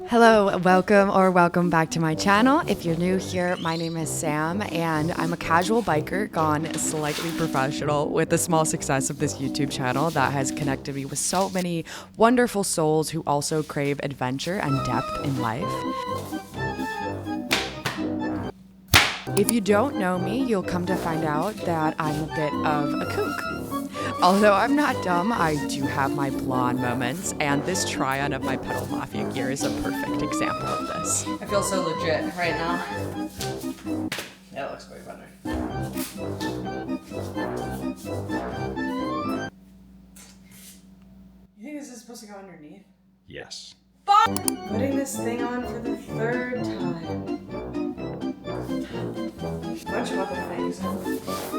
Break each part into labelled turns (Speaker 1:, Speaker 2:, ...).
Speaker 1: Hello, welcome back to my channel. If you're new here, my name is Sam and I'm a casual biker gone slightly professional with the small success of this YouTube channel that has connected me with so many wonderful souls who also crave adventure and depth in life. If you don't know me, you'll come to find out that I'm a bit of a kook. Although I'm not dumb, I do have my blonde moments, and this try-on of my Pedal Mafia gear is a perfect example of this.
Speaker 2: I feel so legit right now. That looks way better. You think this is supposed to go underneath?
Speaker 3: Yes.
Speaker 2: Putting this thing on for the third time. Bunch of other things.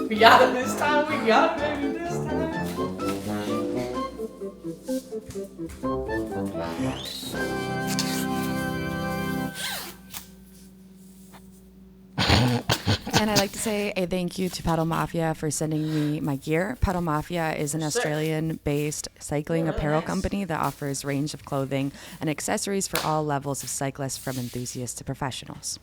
Speaker 2: We got it this time. We got it maybe this time.
Speaker 1: And I'd like to say a thank you to Pedal Mafia for sending me my gear. Pedal Mafia is an Australian-based cycling apparel company that offers a range of clothing and accessories for all levels of cyclists, from enthusiasts to professionals.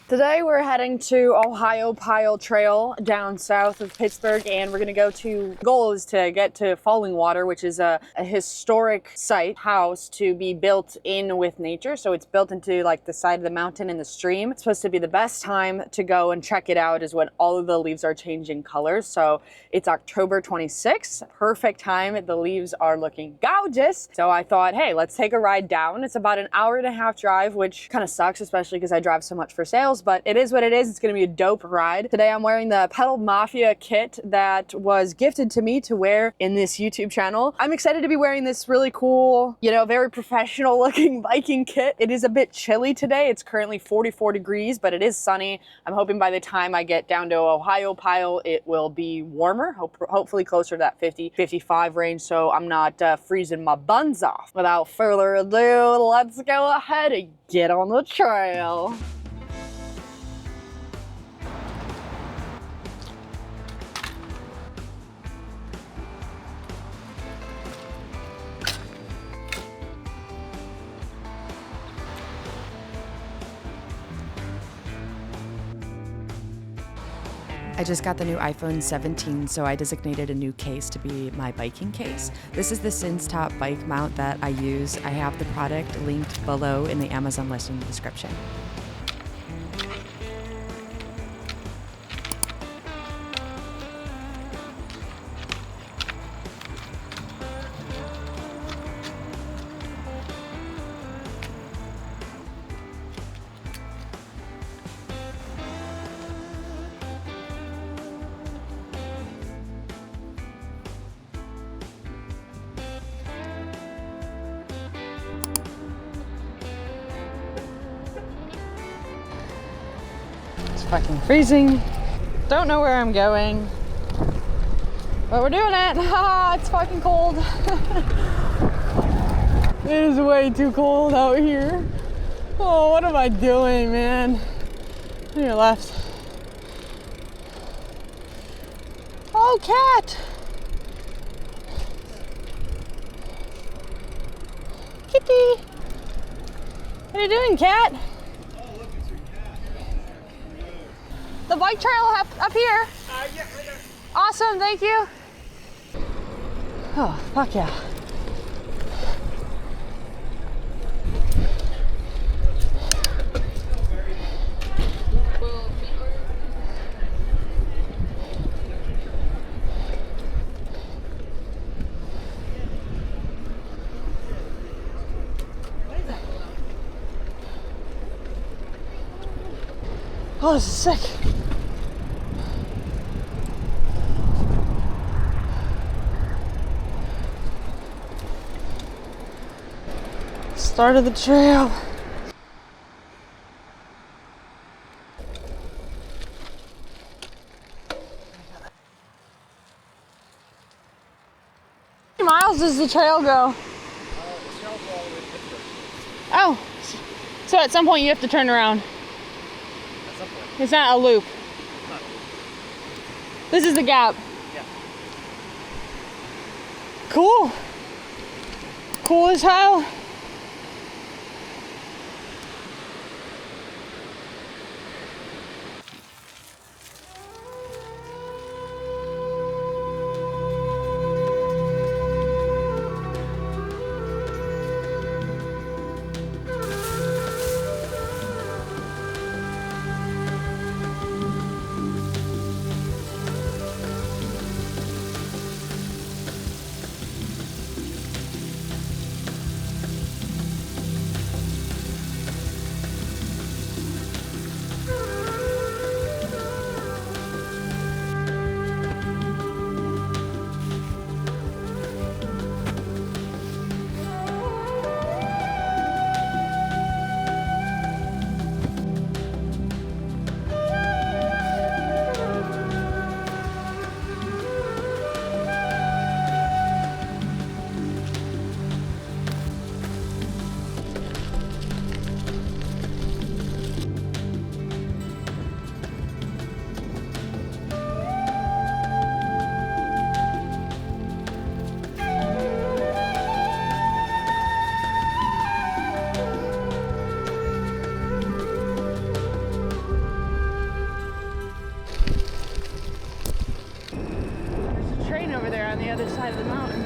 Speaker 2: Today we're heading to Ohiopyle Trail down south of Pittsburgh, and we're gonna go to, goal is to get to Fallingwater, which is a historic site house to be built in with nature. So it's built into like the side of the mountain and the stream. It's supposed to be the best time to go and check it out is when all of the leaves are changing colors. So it's October 26th, perfect time. The leaves are looking gorgeous. So I thought, hey, let's take a ride down. It's about an hour-and-a-half drive, which kind of sucks, especially because I drive so much for sales. But it is what it is. It's going to be a dope ride. Today I'm wearing the Pedal Mafia kit that was gifted to me to wear in this YouTube channel. I'm excited to be wearing this really cool, you know, very professional looking biking kit. It is a bit chilly today. It's currently 44 degrees, but it is sunny. I'm hoping by the time I get down to Ohiopyle, it will be warmer, hopefully closer to that 50, 55 range, so I'm not freezing my buns off. Without further ado, let's go ahead and get on the trail.
Speaker 1: I just got the new iPhone 17, so I designated a new case to be my biking case. This is the SinsTop bike mount that I use. I have the product linked below in the Amazon listing description.
Speaker 2: Fucking freezing. Don't know where I'm going, but we're doing it. Ah, it's fucking cold. It is way too cold out here. Oh, what am I doing, man? On your left. Oh, cat. Kitty. What are you doing, cat? The bike trail up here.
Speaker 3: Yeah, right there.
Speaker 2: Awesome, thank you. Oh, fuck yeah. Oh, this is sick. Start of the trail. How many miles does the trail go? Oh, so at some point you have to turn around.
Speaker 3: At some point.
Speaker 2: It's not a loop.
Speaker 3: Not.
Speaker 2: This is the gap.
Speaker 3: Yeah.
Speaker 2: Cool. Cool as hell. Over there on the other side of the mountain.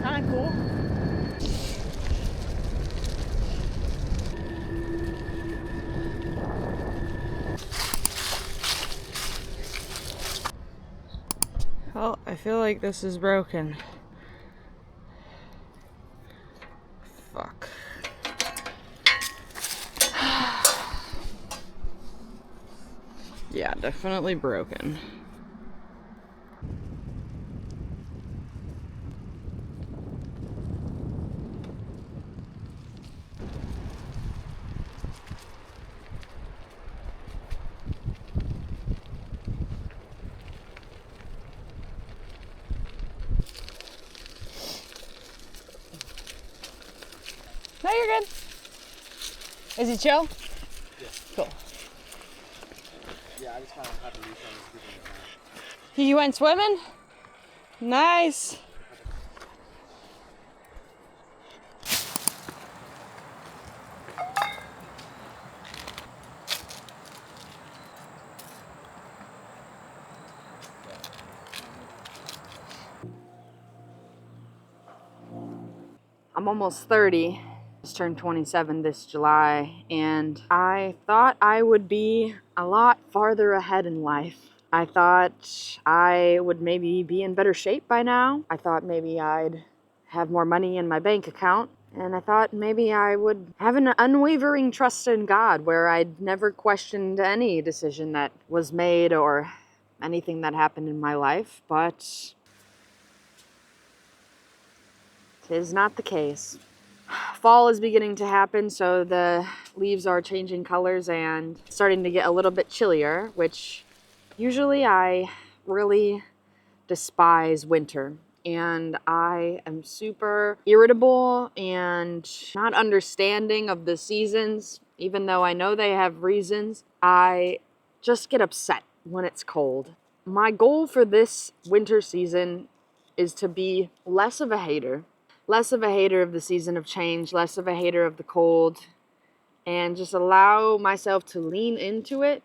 Speaker 2: Kinda cool. Oh, I feel like this is broken. Fuck. Yeah, definitely broken. No, you're good. Is he chill?
Speaker 3: Yeah.
Speaker 2: Cool.
Speaker 3: Yeah, I just kind of have to reach on this
Speaker 2: You went swimming? Nice. I'm almost 30. Just turned 27 this July, and I thought I would be a lot farther ahead in life. I thought I would maybe be in better shape by now. I thought maybe I'd have more money in my bank account. And I thought maybe I would have an unwavering trust in God where I'd never questioned any decision that was made or anything that happened in my life, but 'tis not the case. Fall is beginning to happen, so the leaves are changing colors and starting to get a little bit chillier, which usually I really despise winter. And I am super irritable and not understanding of the seasons, even though I know they have reasons. I just get upset when it's cold. My goal for this winter season is to be less of a hater of the season of change, less of a hater of the cold, and just allow myself to lean into it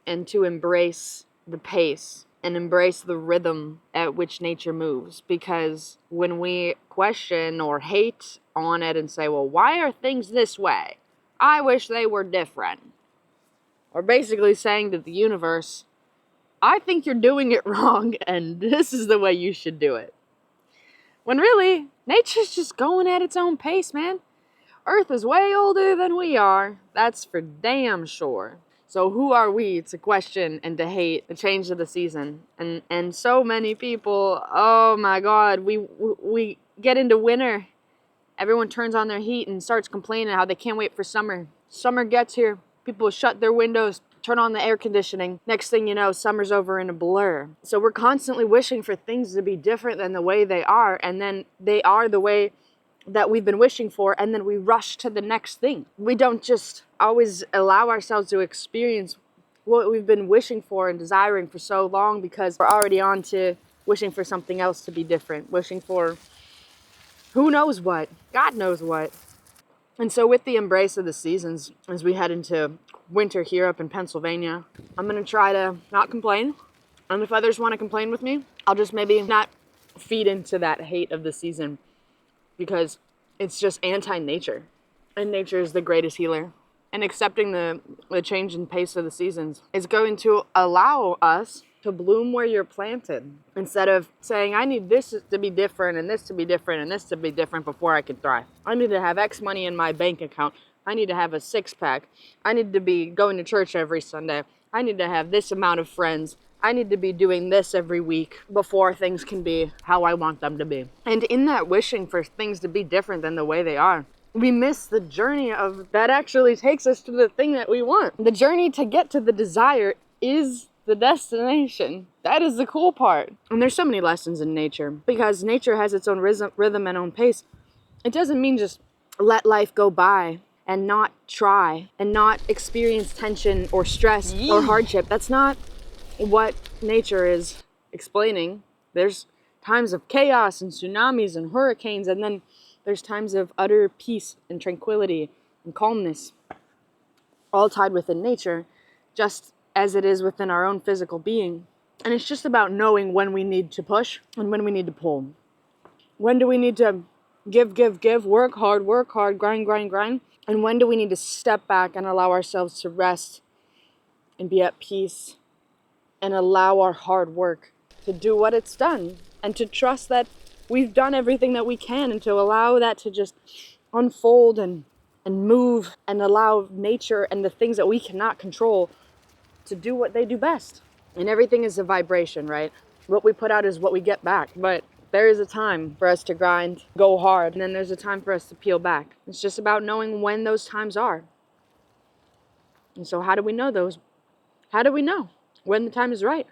Speaker 2: and to embrace the pace and embrace the rhythm at which nature moves. Because when we question or hate on it and say, well, why are things this way? I wish they were different. Or basically saying to the universe, I think you're doing it wrong and this is the way you should do it. When really, nature's just going at its own pace, man. Earth is way older than we are. That's for damn sure. So who are we to question and to hate the change of the season? And so many people, oh my God, we get into winter everyone turns on their heat and starts complaining how they can't wait for summer. Summer gets here, people shut their windows, turn on the air conditioning. Next thing you know, summer's over in a blur. So we're constantly wishing for things to be different than the way they are, and then they are the way that we've been wishing for, and then we rush to the next thing. We don't just always allow ourselves to experience what we've been wishing for and desiring for so long, because we're already on to wishing for something else to be different, wishing for who knows what, God knows what. And so with the embrace of the seasons, as we head into winter here up in Pennsylvania, I'm gonna try to not complain. And if others want to complain with me, I'll just maybe not feed into that hate of the season, because it's just anti-nature. And nature is the greatest healer. And accepting the change in pace of the seasons is going to allow us to bloom where you're planted, instead of saying, I need this to be different and this to be different and this to be different before I can thrive. I need to have X money in my bank account. I need to have a six-pack. I need to be going to church every Sunday. I need to have this amount of friends. I need to be doing this every week before things can be how I want them to be. And in that wishing for things to be different than the way they are, we miss the journey of that actually takes us to the thing that we want. The journey to get to the desire is the destination. That is the cool part. And there's so many lessons in nature, because nature has its own rhythm and own pace. It doesn't mean just let life go by and not try and not experience tension or stress or hardship. That's not what nature is explaining. There's times of chaos and tsunamis and hurricanes, and then there's times of utter peace and tranquility and calmness, all tied within nature, just as it is within our own physical being. And it's just about knowing when we need to push and when we need to pull. When do we need to give, work hard, grind? And when do we need to step back and allow ourselves to rest and be at peace and allow our hard work to do what it's done, and to trust that we've done everything that we can, and to allow that to just unfold and move, and allow nature and the things that we cannot control to do what they do best. And everything is a vibration, right? What we put out is what we get back. But there is a time for us to grind, go hard, and then there's a time for us to peel back. It's just about knowing when those times are. And so how do we know those? How do we know when the time is right?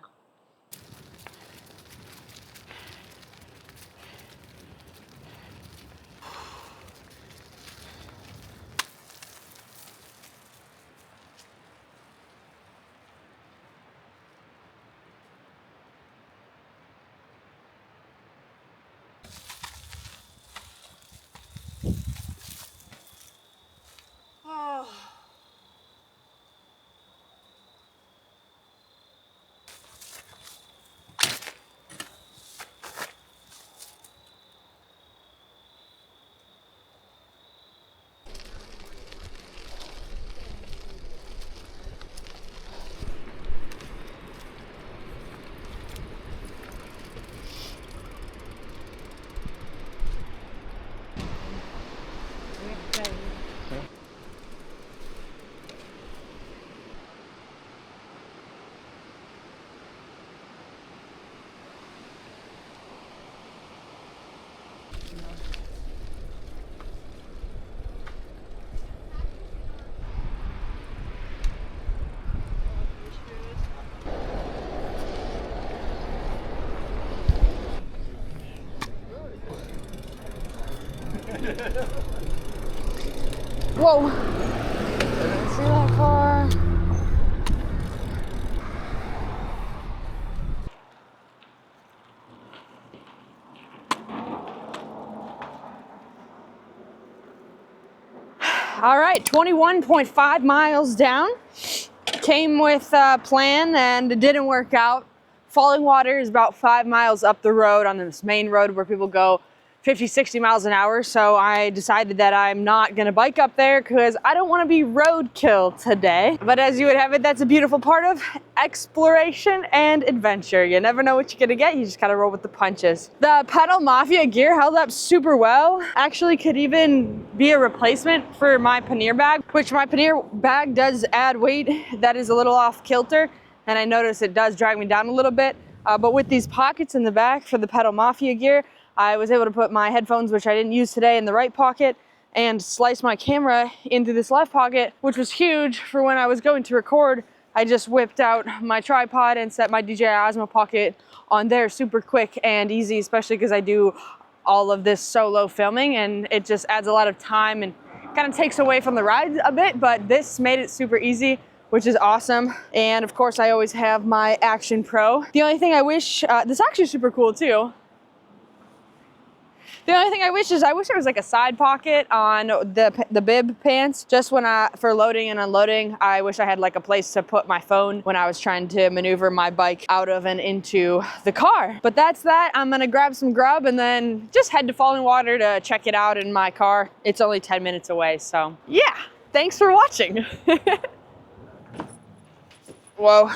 Speaker 2: Whoa! Didn't see that car. All right, 21.5 miles down. Came with a plan and it didn't work out. Fallingwater is about 5 miles up the road on this main road where people go 50, 60 miles an hour. So I decided that I'm not gonna bike up there because I don't wanna be roadkill today. But as you would have it, that's a beautiful part of exploration and adventure. You never know what you're gonna get, you just gotta roll with the punches. The Pedal Mafia gear held up super well. Actually could even be a replacement for my pannier bag, which my pannier bag does add weight that is a little off kilter. And I notice it does drag me down a little bit. But with these pockets in the back for the Pedal Mafia gear, I was able to put my headphones, which I didn't use today, in the right pocket and slice my camera into this left pocket, which was huge for when I was going to record. I just whipped out my tripod and set my DJI Osmo Pocket on there super quick and easy, especially because I do all of this solo filming and it just adds a lot of time and kind of takes away from the ride a bit, but this made it super easy, which is awesome. And of course I always have my Action Pro. The only thing I wish, this is actually super cool too. The only thing I wish there was like a side pocket on the bib pants, just for loading and unloading. I wish I had like a place to put my phone when I was trying to maneuver my bike out of and into the car. But that's that. I'm gonna grab some grub and then just head to Fallingwater to check it out in my car. It's only 10 minutes away, so yeah. Thanks for watching. Whoa.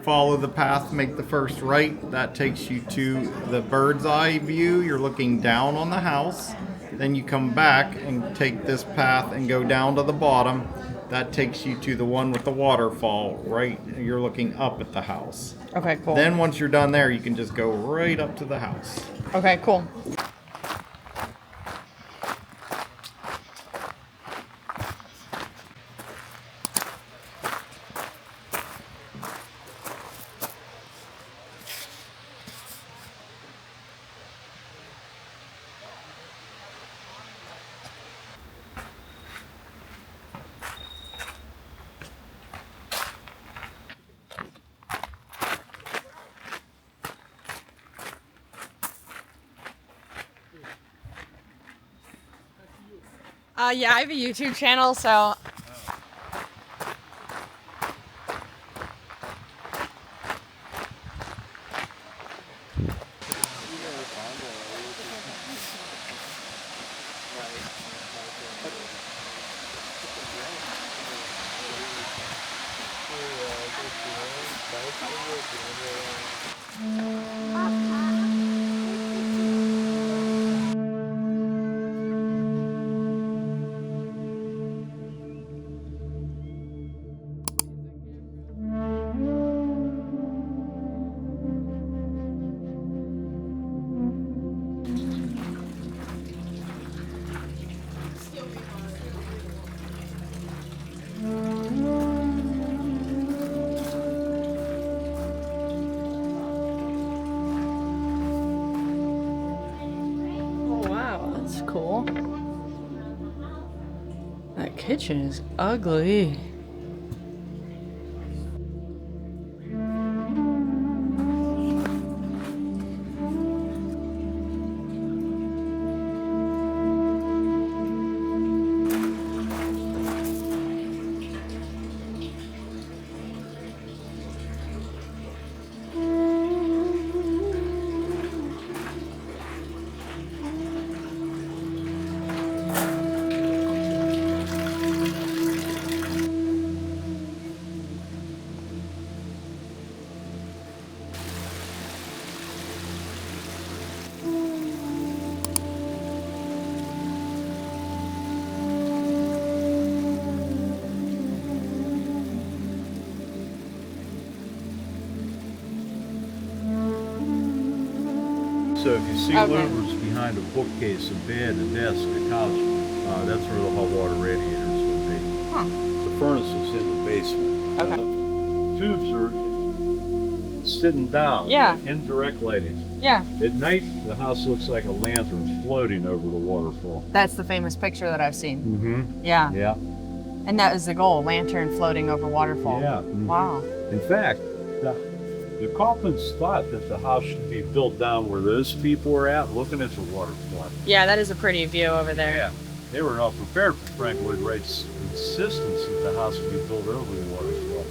Speaker 4: Follow the path, make the first right. That takes you to the bird's eye view. You're looking down on the house. Then you come back and take this path and go down to the bottom. That takes you to the one with the waterfall, right? You're looking up at the house.
Speaker 2: Okay, cool.
Speaker 4: Then once you're done there, you can just go right up to the house.
Speaker 2: Okay, cool. Yeah, I have a YouTube channel, so. Cool. That kitchen is ugly.
Speaker 5: So if you see
Speaker 2: Okay.
Speaker 5: louvers behind a bookcase, a bed, a desk, a couch, that's where the hot water radiators would be.
Speaker 2: Huh.
Speaker 5: The furnace is in the basement.
Speaker 2: Okay.
Speaker 5: Tubes are sitting down.
Speaker 2: Yeah.
Speaker 5: Indirect lighting.
Speaker 2: Yeah.
Speaker 5: At night, the house looks like a lantern floating over the waterfall.
Speaker 2: That's the famous picture that I've seen.
Speaker 5: Mm-hmm.
Speaker 2: Yeah.
Speaker 5: Yeah.
Speaker 2: And that is the goal, lantern floating over waterfall.
Speaker 5: Yeah. Mhm.
Speaker 2: Wow.
Speaker 5: In fact, the Kaufmans thought that the house should be built down where those people were at, looking at the waterfront.
Speaker 2: Yeah, that is a pretty view over there.
Speaker 5: Yeah. They were not prepared for Frank Lloyd Wright's insistence that the house would be built over the waterfall.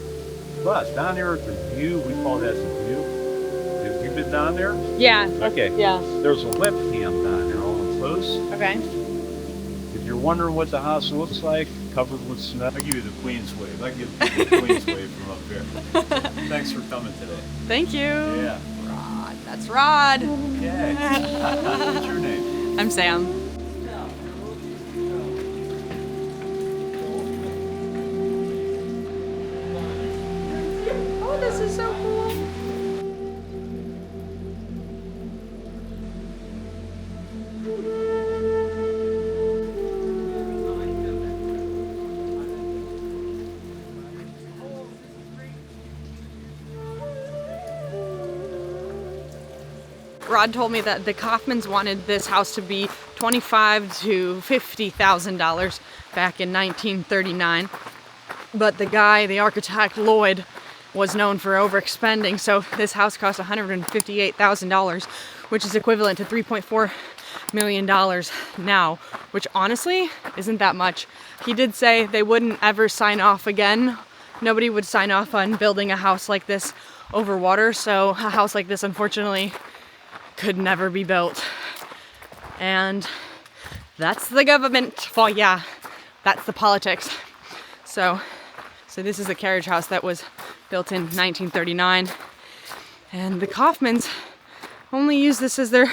Speaker 5: But down there at the view, we call that the view. Have you been down there?
Speaker 2: Yeah.
Speaker 5: Okay.
Speaker 2: Yeah.
Speaker 5: There's a webcam down there all close.
Speaker 2: Okay.
Speaker 5: If you're wondering what the house looks like, covered with snow, I'll give you the Queen's Wave. I give you the Queen's Wave from up here. Thanks for coming today.
Speaker 2: Thank you.
Speaker 5: Yeah.
Speaker 2: Rod. That's Rod.
Speaker 5: Okay. What's your name?
Speaker 2: I'm Sam. Oh, this is so cool. Rod told me that the Kaufmans wanted this house to be $25,000 to $50,000 back in 1939. But the architect Lloyd, was known for overexpending, so this house cost $158,000, which is equivalent to $3.4 million now, which honestly isn't that much. He did say they wouldn't ever sign off again. Nobody would sign off on building a house like this over water, so a house like this unfortunately could never be built. And that's the government for ya. That's the politics. So this is a carriage house that was built in 1939. And the Kaufmans only used this as their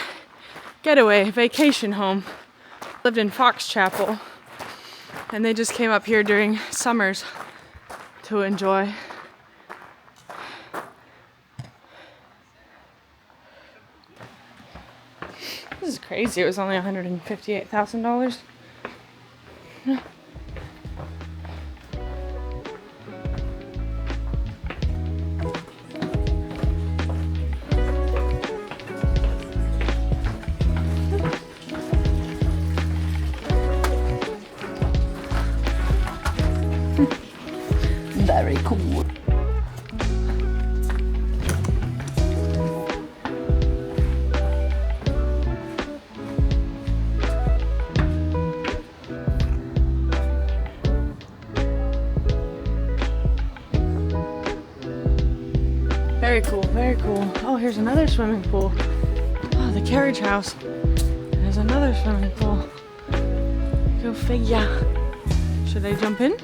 Speaker 2: getaway vacation home. Lived in Fox Chapel. And they just came up here during summers to enjoy. This is crazy. It was only $158,000. Very cool. Very cool, very cool. Oh, here's another swimming pool. Oh, the carriage house. There's another swimming pool. Go figure. Should I jump in?